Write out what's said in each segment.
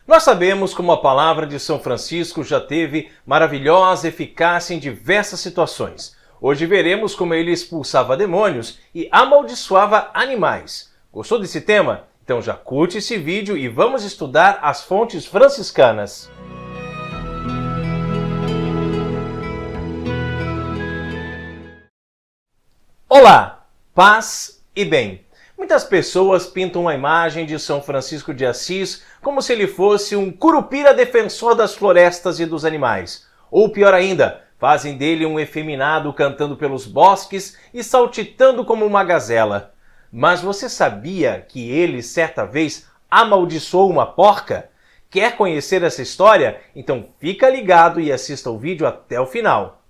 Nós sabemos como a palavra de São Francisco já teve maravilhosa eficácia em diversas situações. Hoje veremos como ele expulsava demônios e amaldiçoava animais. Gostou desse tema? Então já curte esse vídeo e vamos estudar as fontes franciscanas. Olá, paz e bem. Muitas pessoas pintam a imagem de São Francisco de Assis como se ele fosse um curupira defensor das florestas e dos animais. Ou pior ainda, fazem dele um efeminado cantando pelos bosques e saltitando como uma gazela. Mas você sabia que ele, certa vez, amaldiçoou uma porca? Quer conhecer essa história? Então fica ligado e assista o vídeo até o final.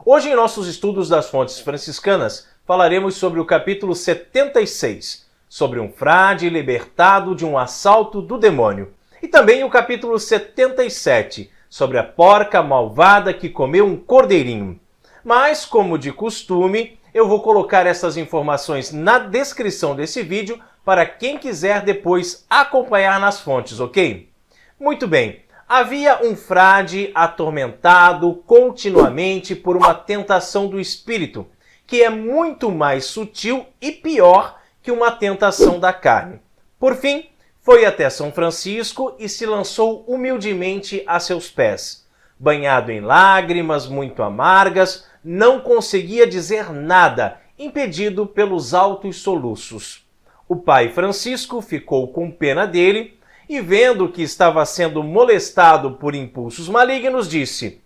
Hoje, em nossos estudos das fontes franciscanas, falaremos sobre o capítulo 76, sobre um frade libertado de um assalto do demônio. E também o capítulo 77, sobre a porca malvada que comeu um cordeirinho. Mas, como de costume, eu vou colocar essas informações na descrição desse vídeo para quem quiser depois acompanhar nas fontes, ok? Muito bem. Havia um frade atormentado continuamente por uma tentação do espírito, que é muito mais sutil e pior que uma tentação da carne. Por fim, foi até São Francisco e se lançou humildemente a seus pés. Banhado em lágrimas muito amargas, não conseguia dizer nada, impedido pelos altos soluços. O pai Francisco ficou com pena dele e, vendo que estava sendo molestado por impulsos malignos, disse: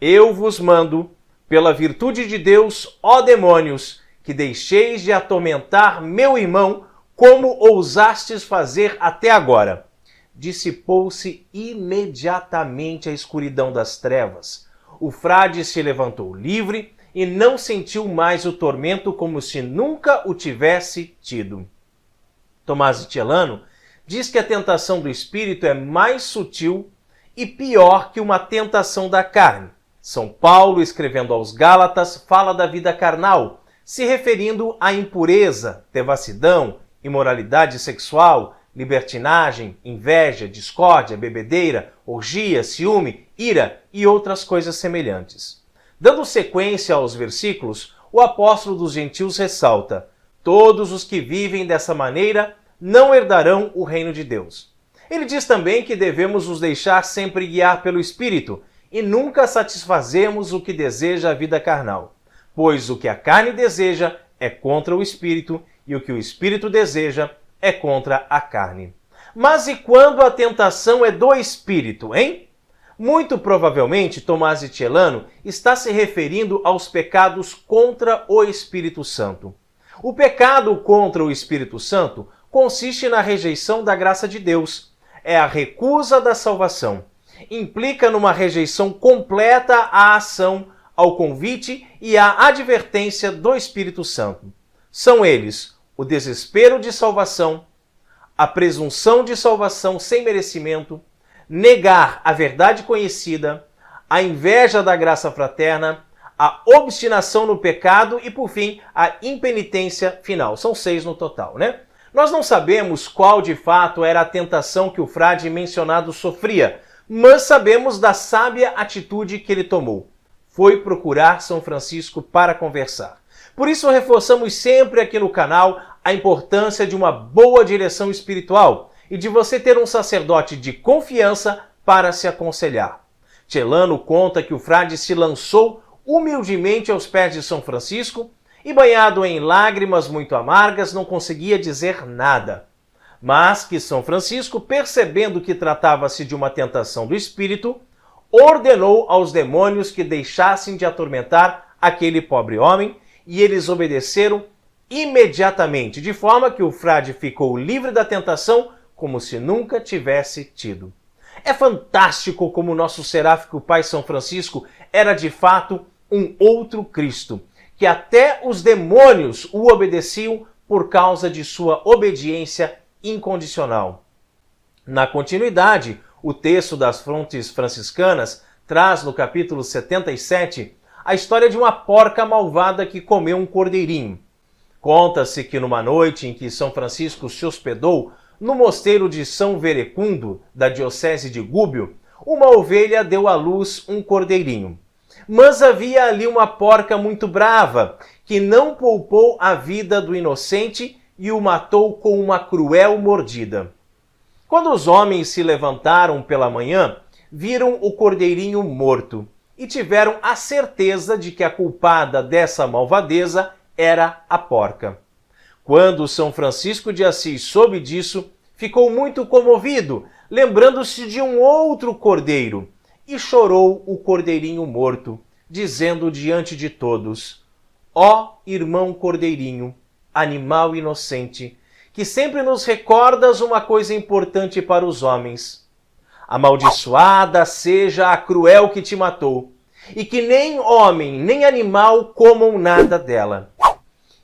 "Eu vos mando, pela virtude de Deus, ó demônios, que deixeis de atormentar meu irmão, como ousastes fazer até agora." Dissipou-se imediatamente a escuridão das trevas. O frade se levantou livre e não sentiu mais o tormento como se nunca o tivesse tido. Tomás de Celano diz que a tentação do espírito é mais sutil e pior que uma tentação da carne. São Paulo, escrevendo aos Gálatas, fala da vida carnal, se referindo à impureza, devassidão, imoralidade sexual, libertinagem, inveja, discórdia, bebedeira, orgia, ciúme, ira e outras coisas semelhantes. Dando sequência aos versículos, o apóstolo dos gentios ressalta: todos os que vivem dessa maneira não herdarão o reino de Deus. Ele diz também que devemos nos deixar sempre guiar pelo Espírito e nunca satisfazermos o que deseja a vida carnal, pois o que a carne deseja é contra o Espírito e o que o Espírito deseja é contra a carne. Mas e quando a tentação é do Espírito, hein? Muito provavelmente, Tomás de Celano está se referindo aos pecados contra o Espírito Santo. O pecado contra o Espírito Santo consiste na rejeição da graça de Deus. É a recusa da salvação. Implica numa rejeição completa à ação, ao convite e à advertência do Espírito Santo. São eles o desespero de salvação, a presunção de salvação sem merecimento, negar a verdade conhecida, a inveja da graça fraterna, a obstinação no pecado e, por fim, a impenitência final. São 6 no total, né? Nós não sabemos qual de fato era a tentação que o frade mencionado sofria, mas sabemos da sábia atitude que ele tomou. Foi procurar São Francisco para conversar. Por isso reforçamos sempre aqui no canal a importância de uma boa direção espiritual e de você ter um sacerdote de confiança para se aconselhar. Celano conta que o frade se lançou humildemente aos pés de São Francisco e, banhado em lágrimas muito amargas, não conseguia dizer nada. Mas que São Francisco, percebendo que tratava-se de uma tentação do espírito, ordenou aos demônios que deixassem de atormentar aquele pobre homem e eles obedeceram imediatamente, de forma que o frade ficou livre da tentação como se nunca tivesse tido. É fantástico como nosso seráfico pai São Francisco era de fato um outro Cristo, que até os demônios o obedeciam por causa de sua obediência incondicional. Na continuidade, o texto das fontes franciscanas traz no capítulo 77 a história de uma porca malvada que comeu um cordeirinho. Conta-se que numa noite em que São Francisco se hospedou no mosteiro de São Verecundo, da diocese de Gubbio, uma ovelha deu à luz um cordeirinho. Mas havia ali uma porca muito brava, que não poupou a vida do inocente e o matou com uma cruel mordida. Quando os homens se levantaram pela manhã, viram o cordeirinho morto e tiveram a certeza de que a culpada dessa malvadeza era a porca. Quando São Francisco de Assis soube disso, ficou muito comovido, lembrando-se de um outro cordeiro, e chorou o cordeirinho morto, dizendo diante de todos: ó irmão cordeirinho, animal inocente, que sempre nos recordas uma coisa importante para os homens. Amaldiçoada seja a cruel que te matou, e que nem homem nem animal comam nada dela.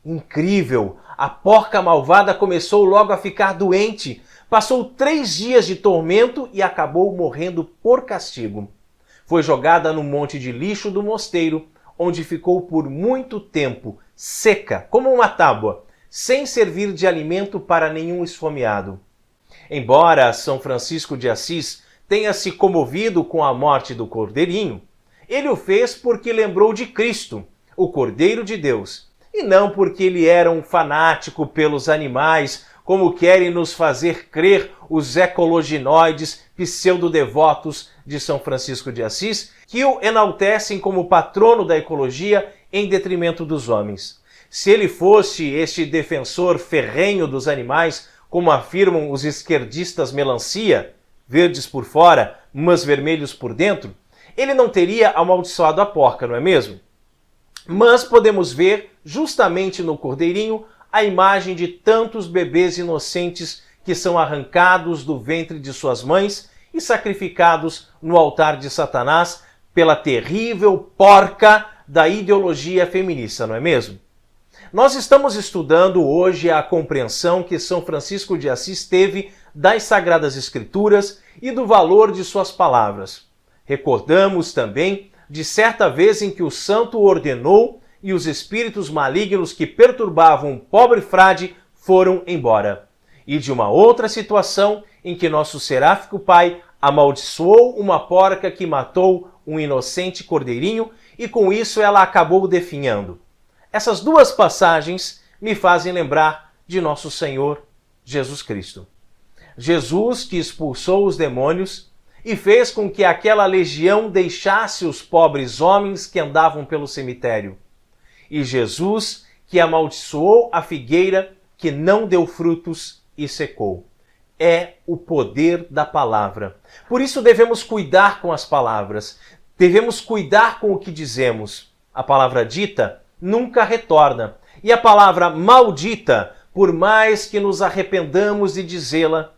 Incrível! A porca malvada começou logo a ficar doente, passou 3 dias de tormento e acabou morrendo por castigo. Foi jogada no monte de lixo do mosteiro, onde ficou por muito tempo, seca como uma tábua, sem servir de alimento para nenhum esfomeado. Embora São Francisco de Assis tenha se comovido com a morte do cordeirinho, ele o fez porque lembrou de Cristo, o Cordeiro de Deus, e não porque ele era um fanático pelos animais, como querem nos fazer crer os ecologinoides pseudo-devotos de São Francisco de Assis, que o enaltecem como patrono da ecologia em detrimento dos homens. Se ele fosse este defensor ferrenho dos animais, como afirmam os esquerdistas melancia, verdes por fora, mas vermelhos por dentro, ele não teria amaldiçoado a porca, não é mesmo? Mas podemos ver, justamente no cordeirinho, a imagem de tantos bebês inocentes que são arrancados do ventre de suas mães e sacrificados no altar de Satanás pela terrível porca da ideologia feminista, não é mesmo? Nós estamos estudando hoje a compreensão que São Francisco de Assis teve das Sagradas Escrituras e do valor de suas palavras. Recordamos também de certa vez em que o santo ordenou e os espíritos malignos que perturbavam o pobre frade foram embora. E de uma outra situação em que nosso seráfico pai amaldiçoou uma porca que matou um inocente cordeirinho e com isso ela acabou definhando. Essas duas passagens me fazem lembrar de nosso Senhor Jesus Cristo. Jesus que expulsou os demônios e fez com que aquela legião deixasse os pobres homens que andavam pelo cemitério. E Jesus que amaldiçoou a figueira que não deu frutos e secou. É o poder da palavra. Por isso devemos cuidar com as palavras, devemos cuidar com o que dizemos. A palavra dita nunca retorna, e a palavra maldita, por mais que nos arrependamos de dizê-la,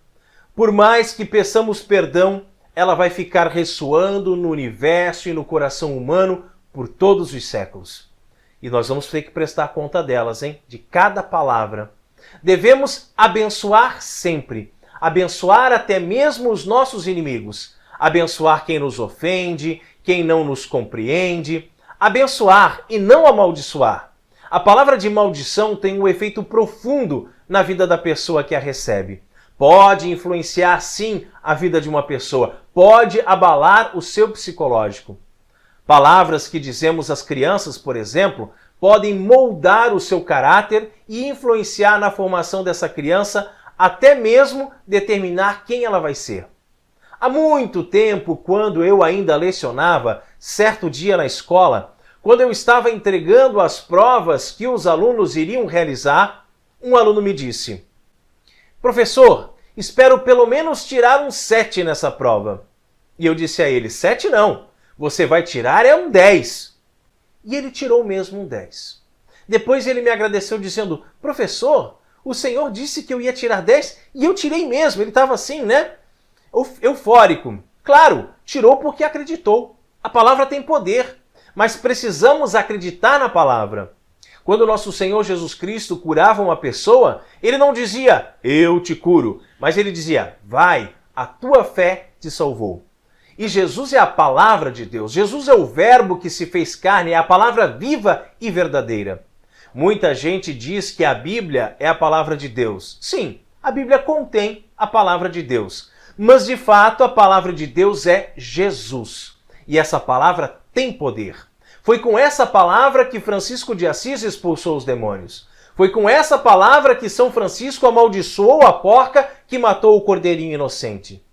por mais que peçamos perdão, ela vai ficar ressoando no universo e no coração humano por todos os séculos. E nós vamos ter que prestar conta delas, hein? De cada palavra. Devemos abençoar sempre. Abençoar até mesmo os nossos inimigos. Abençoar quem nos ofende, quem não nos compreende. Abençoar e não amaldiçoar. A palavra de maldição tem um efeito profundo na vida da pessoa que a recebe. Pode influenciar, sim, a vida de uma pessoa. Pode abalar o seu psicológico. Palavras que dizemos às crianças, por exemplo, podem moldar o seu caráter e influenciar na formação dessa criança, até mesmo determinar quem ela vai ser. Há muito tempo, quando eu ainda lecionava, certo dia na escola, quando eu estava entregando as provas que os alunos iriam realizar, um aluno me disse: professor, espero pelo menos tirar um 7 nessa prova. E eu disse a ele: 7 não, você vai tirar um 10. E ele tirou mesmo um 10. Depois ele me agradeceu dizendo: professor, o senhor disse que eu ia tirar 10 e eu tirei mesmo. Ele estava assim, né? Eufórico. Claro, tirou porque acreditou. A palavra tem poder, mas precisamos acreditar na palavra. Quando nosso Senhor Jesus Cristo curava uma pessoa, ele não dizia, eu te curo, mas ele dizia, vai, a tua fé te salvou. E Jesus é a palavra de Deus, Jesus é o verbo que se fez carne, é a palavra viva e verdadeira. Muita gente diz que a Bíblia é a palavra de Deus. Sim, A Bíblia contém a palavra de Deus, mas de fato a palavra de Deus é Jesus. E essa palavra tem poder. Foi com essa palavra que Francisco de Assis expulsou os demônios. Foi com essa palavra que São Francisco amaldiçoou a porca que matou o cordeirinho inocente.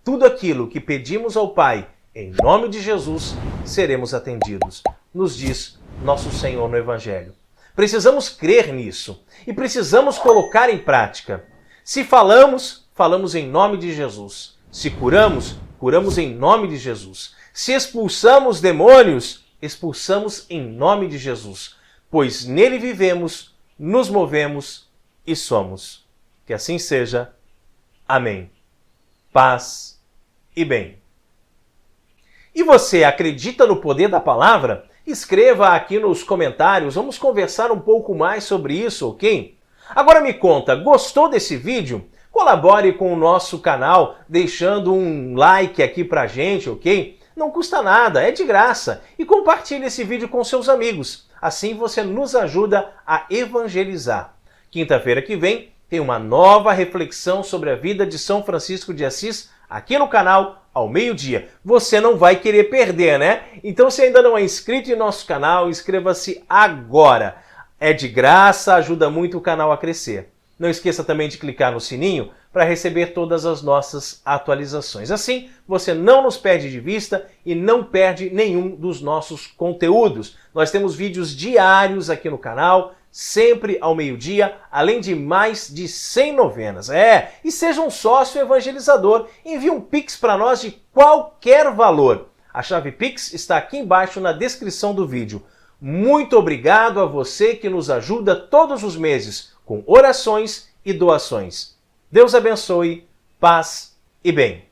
Tudo aquilo que pedimos ao Pai, em nome de Jesus, seremos atendidos, nos diz nosso Senhor no Evangelho. Precisamos crer nisso e precisamos colocar em prática. Se falamos, falamos em nome de Jesus. Se curamos, curamos em nome de Jesus. Se expulsamos demônios, expulsamos em nome de Jesus, pois nele vivemos, nos movemos e somos. Que assim seja. Amém. Paz e bem. E você acredita no poder da palavra? Escreva aqui nos comentários, vamos conversar um pouco mais sobre isso, ok? Agora me conta, gostou desse vídeo? Colabore com o nosso canal, deixando um like aqui pra gente, ok? Não custa nada, é de graça. E compartilhe esse vídeo com seus amigos. Assim você nos ajuda a evangelizar. Quinta-feira que vem tem uma nova reflexão sobre a vida de São Francisco de Assis aqui no canal ao meio-dia. Você não vai querer perder, né? Então, se ainda não é inscrito em nosso canal, inscreva-se agora. É de graça, ajuda muito o canal a crescer. Não esqueça também de clicar no sininho para receber todas as nossas atualizações. Assim, você não nos perde de vista e não perde nenhum dos nossos conteúdos. Nós temos vídeos diários aqui no canal, sempre ao meio-dia, além de mais de 100 novenas. E seja um sócio evangelizador. Envie um Pix para nós de qualquer valor. A chave Pix está aqui embaixo na descrição do vídeo. Muito obrigado a você que nos ajuda todos os meses com orações e doações. Deus abençoe, paz e bem.